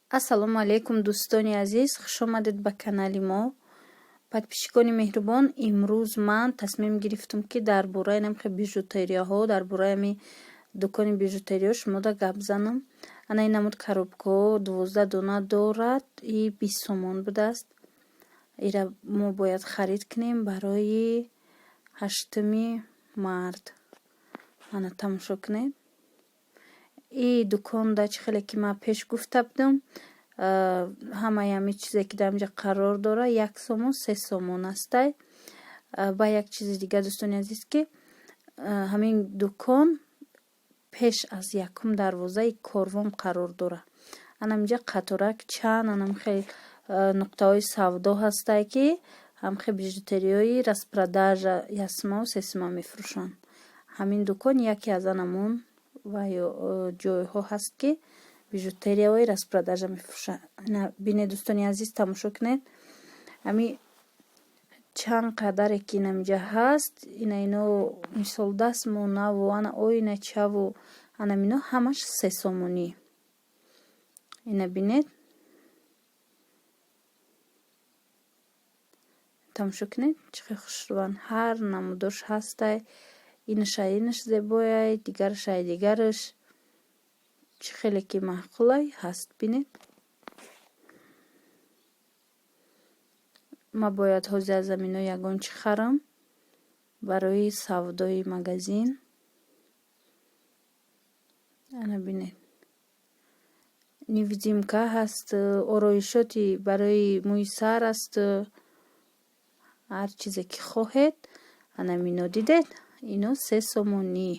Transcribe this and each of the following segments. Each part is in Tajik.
Ассалому алайкум дӯстони азиз, хуш омадед ба канали мо. Подписчикони меҳрубон, имрӯз ман тасмим гирифтам ки дар бораи намхе бижутерияҳо, дар бораи дукони бижутериё шумода гап занам. Ана ин намуд коробкаҳо 12 дона дорад и 20 сомон будааст. Ира мо бояд харид кунем барои 8 март. Ана тамошо кунед. И дукон да чӣ хеле ки ман пеш гуфта будам, ҳамаи ҳами чизе ки дар инҷа қарор дора 1 сомон 3 сомон астай. Ба як чизи дигар дӯстони азиз ки ҳамин дукон пеш аз 1 дарвозаи Корвон қарор дора. Анам инҷа қаторак чанд анам хел нуқтаҳои савдо ҳастай ки ҳамхе бижутериёи распродажа ясма ва сесма мефурӯшанд. Ҳамин дукон яке аз анамон ва ҷойҳо ҳаст ки бижутерияи распродажа мефурӯшанд. Бинед дӯстони азиз, тамошо кунед. Ами чанд қадаре ки инамҷа ҳаст, ино мисол дастмонаву ана оиначаву анам ино ҳамаш 3 сомонӣ. Ина бинед. Тамошо кунед, чӣ хел хушруванд. Ҳар намудош ҳастай. Инаш зебояй, дигараш дигараш. Чӣ хеле ки маъқулай ҳаст. Бинед. Ма бояд ҳозир аз замино ягон чӣ харам барои савдои магазин. Ана бинед. Невидимка ҳаст, ороишоти барои мӯи сар аст. Ҳар чизе ки хоҳед. Ана ино дидед? Ино 3 сомонӣ.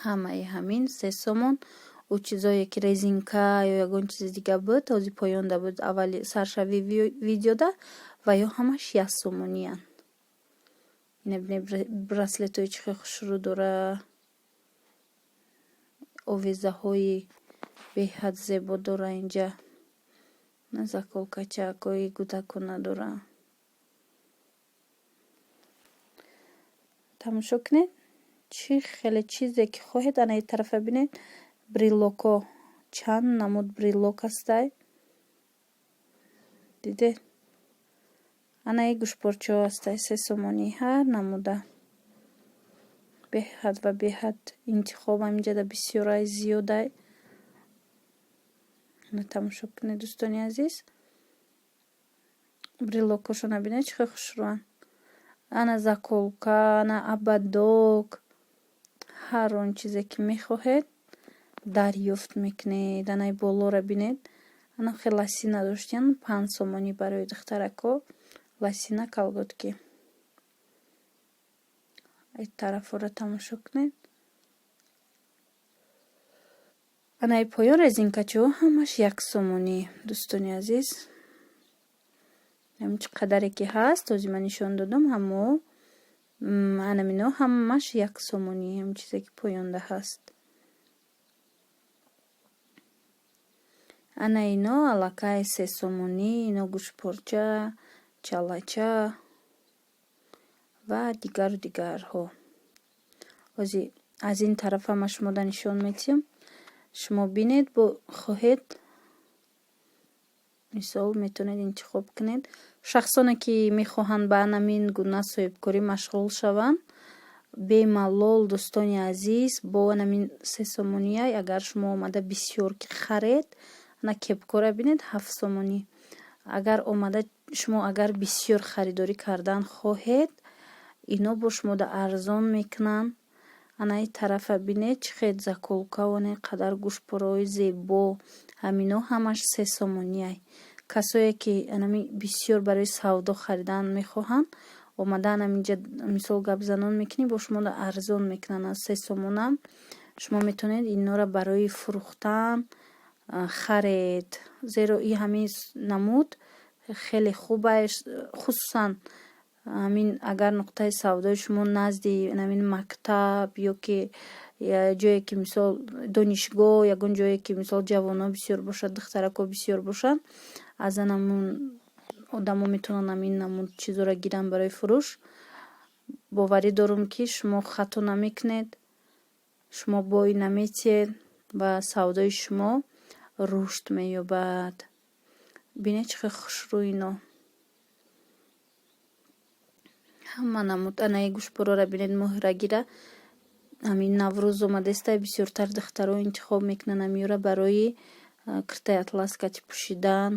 Ҳамаи ҳамин 3 сомон. У чизое ки резинка ё ягон чизи дига буд, ҳозир поёнда буд аввали саршави видеода ва ё ҳамаш 1 сомониянд. Ина бинед браслетҳои чӣ хел хушрӯ дора. Овезаҳои беҳад зебо дора инҷа. На заколкачакҳои гудакона дора. Тамошо кунед. Чӣ хеле чизе ки хоҳед. Ана ин тарафа бинед. Брелоко. Чанд намуд брелок ҳастай. Дидед? Ана ин гӯшпорчаҳо ҳастай 3 сомонӣ ҳар намуда. Беҳад ва беҳад интихоб амҷада бисёрай зиёдай. Ана тамошо кунед дӯстони азиз. Брелокошо набинед чӣ хел хушруванд. Ана заколка, ана абадок, ҳар он чизе ки мехоҳед дарёфт мекунед. Ана болора бинед. Ана хел ласина доштанд 5 сомонӣ барои духтарако. Ласина калготки. Ин тарафора тамошо кунед. Ана ин поён резинкачаҳо ҳамаш 1 сомонӣ. Дӯстони азиз. Ҳамин чӣ қадаре ки ҳаст, ҳозир ман нишон додам, ҳамо анам ино ҳамаш 1 сомонӣ. ҳамин чизе ки поёнда ҳаст. Ана ино аллакай 3 сомонӣ, ино гӯшпорча, чалача ва дигару дигарҳо. Ҳозир аз ин тарафа ман шумода нишон медиҳам. Шумо бинед, бо хоҳед мисол метавонед интихоб кунед. Шахсоне ки мехоҳанд ба анамин гуна соҳибкорӣ машғул шаванд, бемалол дӯстони азиз, бо анамин 3 сомония агар шумо омада бисёр ки харед, ана кепкора бинед 7 сомонӣ. Агар омада шумо агар бисёр харидорӣ кардан хоҳед, ино бо шумода арзон мекунанд. Ана ин тарафа бинед чӣ хел заколка ва ин қадар гӯшпораҳои зебо. Ҳамино ҳамаш 3 сомонияй. Касое ки анами бисёр барои савдо харидан мехоҳанд, омадан аминҷа мисол гапзанон мекунӣ, бо шумода арзон мекунанд. Аз 3 сомонам шумо метавонед инора барои фурӯхтан харед. Зеро ин ҳамин намуд хеле хуб аст. Хусусан ҳамин агар нуқтаи савдои шумо назди ҳамин мактаб ё ки ҷое ки мисол донишгоҳ, ягон ҷое ки мисол ҷавонҳо бисёр бошад, духтарако бисёр бошанд, аз анамун одамо метавонанд ҳамин намуд чизора гиранд барои фурӯш. Боварӣ дорум ки шумо хато намекунед, шумо бой наметиҳед ва савдои шумо рушд меёбад. Бинед чӣ қадр хушрӯ ино. Ҳама намуд. Анаи гӯштборора бинед моҳирагира ҳамин Наврӯз омадааста, бисёртар духтаро интихоб мекунанд ҳамиёра барои киртаи атласкати пӯшидан.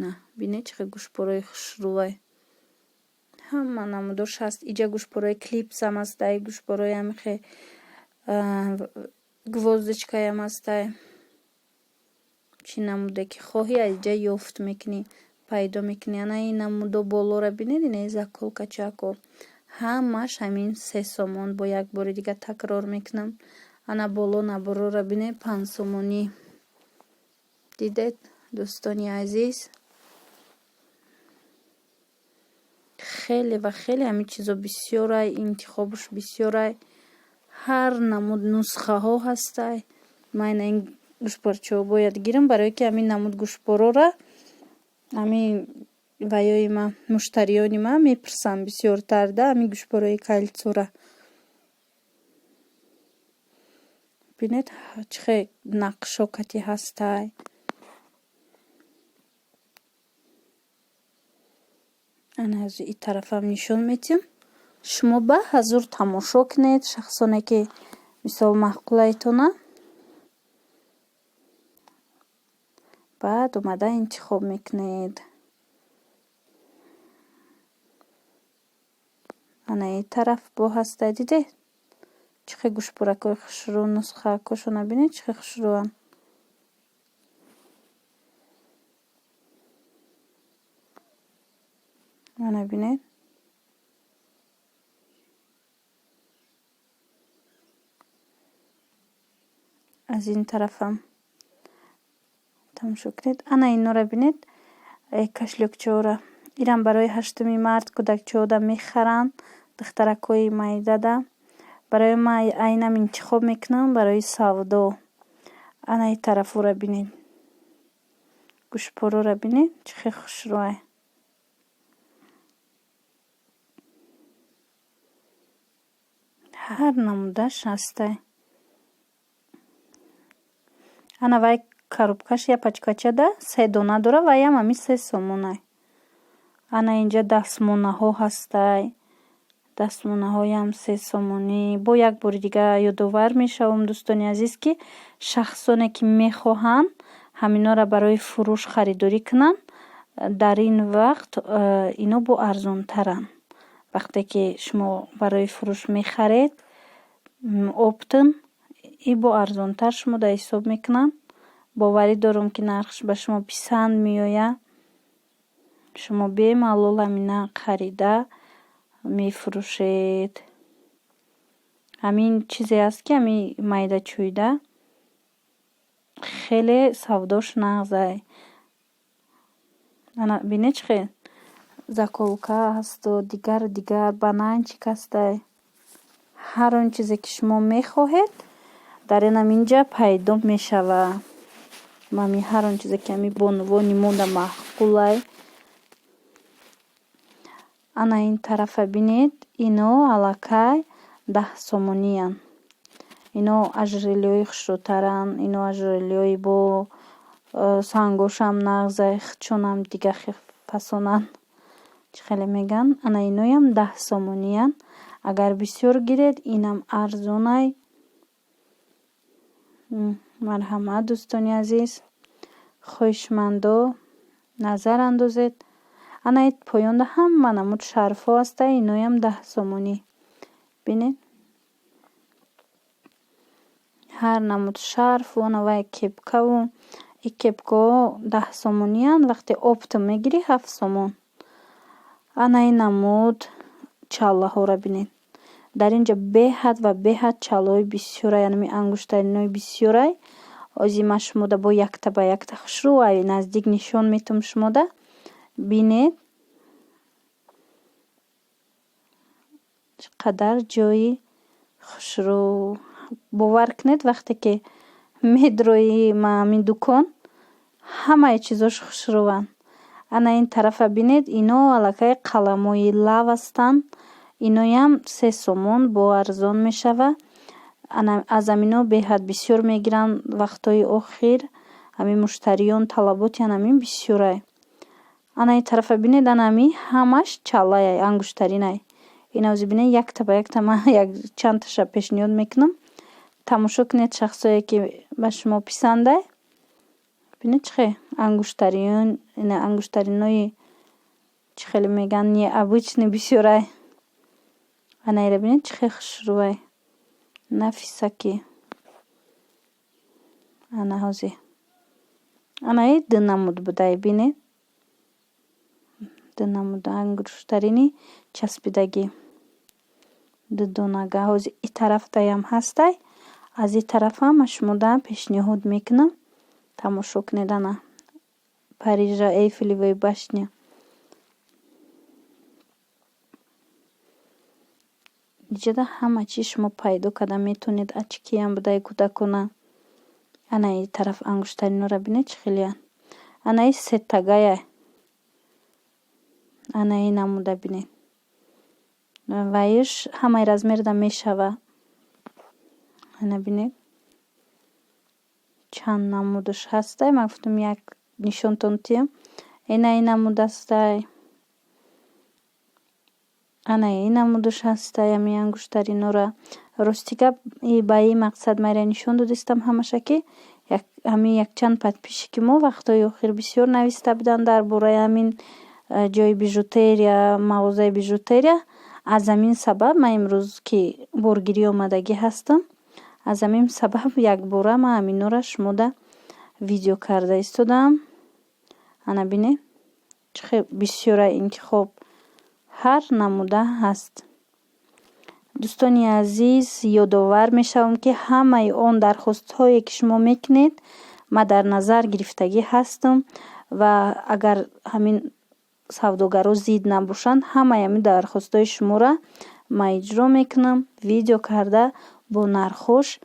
На, бинед чӣ қадр гӯштборои хушрӯвай. Ҳама намудош ҳаст. Иҷа гӯштборои клипсам ҳастай, гӯштборои ҳамихе гвоздочкаям ҳастай. Чӣ намуде ки хоҳӣ аз иҷа ёфт мекунӣ, пайдо мекунӣ. Анаи намудо болора бинед, инаи заколкачако. Ҳамаш ҳамин се сомон. Бо як бори дига такрор мекунам. Ана боло наборора бинед 5 сомонӣ. Дидед дӯстони азиз? Хеле ва хеле ҳамин чизо бисёрай, интихобш бисёрай. Ҳар намуд нусхаҳо ҳастай. Ман ин гӯштборчаҳо бояд гирам, барое ки ҳамин намуд гӯштборора ҳамин ваёи ман муштариёни ман мепурсанд бисёртар да ҳамин гӯштборои калитсора. Бинед чӣ қадр нақшокатӣ ҳастай. ана аз ин тарафам нишон медиҳам. Шумо ба ҳазур тамошо кунед. Шахсоне ки мисол маъқулайтона баъд омада интихоб мекунед. ана ин тараф бо ҳастай. дидед чӣ қадр гӯштборакҳои хушрӯ, нусхаакошона бинед чӣ қадр хушрӯанд. ана бинед. аз ин тарафам тамошо кунед. ана инора бинед. кашлёкчаора ирам барои 8 март кӯдакчиҳода мехаранд. духтаракҳои майдада. барои ман айнам интихоб мекунам барои савдо. ана ин тарафора бинед. гӯштборора бинед чӣ қадр хушрӯай. ҳар намудаш ҳастай. ана вай коробкаш япачкачада 3 дона дора, вайам ҳамин 3 сомонай. ана инҷа дастмонаҳо ҳастай. дастмонаҳоям 3 сомонӣ. бо як бори дига ёдовар мешавам дӯстони азиз ки шахсоне ки мехоҳанд ҳаминора барои фурӯш харидорӣ кунанд, дар ин вақт ино бо арзонтаранд. вақте ки шумо барои фурӯш мехаред оптн, ин бо арзонтар шумода ҳисоб мекунанд. боварӣ дорам ки нархш ба шумо писанд меояд. шумо бемалол ҳамина харида мефурӯшед. ҳамин чизе аст ки ҳамин майдачӯйда хеле савдош нағзай. ана бинед чӣ қадр заколка ҳасту, дигар бананчик ҳастай. ҳар он чизе ки шумо мехоҳед дар инҷа пайдо мешавад. ҳамин ҳар он чизе ки ҳамин бонувони монда маъқулай. ана ин тарафа бинед. ино аллакай 10 сомониянд. ино ажрелиҳои хушрӯтаранд. ино ажрелиҳои бо сангошам нағзай, хичонам дига фасонанд. чӣ хеле меган. ана иноям 10 сомониянд. агар бисёр гиред инам арзонай. марҳамат дӯстони азиз, хоҳишмандо назар андозед. ана ин поёнда ҳама намуд шарфҳо ҳастай. иноям 10 сомонӣ. бинед ҳар намуд шарфу ана вай кепкаву ин кепкаҳо 10 сомониянд. вақте оптн мегирӣ 7 сомон. ана ин намуд чаллаҳора бинед. дар инҷа беҳад ва беҳад чаллаҳои бисёрай, яъне ангуштаринои бисёрай. ҳозир ман шумода бо якта ба якта хушрӯ ва наздик нишон метавам шумода бинед чӣ қадар ҷои хушрӯ. бовар кунед вақте ки медрои ҳамин дукон ҳамаи чизош хушрӯанд. ана ин тарафа бинед. ино аллакай қаламои лав ҳастанд. иноям 3 сомон бо арзон мешавад. аз амино беҳад бисёр мегиранд вақтҳои охир. Ҳамин муштариён талаботи анамин бисёрай. Анаи тарафа бинед, анами ҳамаш чаллаай, ангуштаринай. Инавзи бинед, якта ба якта ман як чандташа пешниҳод мекунам. Тамошо кунед шахсое ки ба шумо писандай. Бинед чӣ хел ангуштарин, ина ангуштаринои чӣ хеле меган необычный бисёрай. Анаиро бинед чӣ хел хушрӯай. Нафисаки. Ана ҳозир. Анаи ду намуд будай бинед. Ду намуд ангуштарини часпидагӣ. Ду донага ҳозир и тарафдаям ҳастай. Аз и тарафам шумода пешниҳод мекунам. Тамошо кунед ана. Парижа Эйфелевой башня. Иҷода ҳама чӣ шумо пайдо карда метавонед. Ачкиам будай кӯдакона. Ана и тараф ангуштаринора бинед чӣ хелиян. Анаи сеттагая. Анаи намуда бинед. Вайш ҳамаи размерда мешава. Ана бинед. Чанд намудаш ҳастай. Ман гуфтам як нишонтон тиям. Анаи намудастай. Анаи намудаш ҳастай. Ами ангуштаринора. Ростига ба и мақсад майра нишон додистам ҳамаша ки ҳамин якчанд подписчики ки мо вақтҳои охир бисёр нависта буданд дар бораи ҳамин ҷои бижутерия, мағозаи бижутерия. Аз ҳамин сабаб ман имрӯз ки боргирӣ омадагӣ ҳастам. Аз ҳамин сабаб якбора ман ҳаминора шумода видео карда истодам. Ана бинед чӣ хел бисёрай интихоб. Ҳар намуда ҳаст. дӯстони азиз, ёдовар мешавам ки ҳамаи он дархостҳое ки шумо мекунед ман дар назар гирифтагӣ ҳастам ва агар ҳамин савдогаро зид набошанд, ҳамаи ҳамин дархостҳои шуморо ман иҷро мекунам. Видео карда бо нархош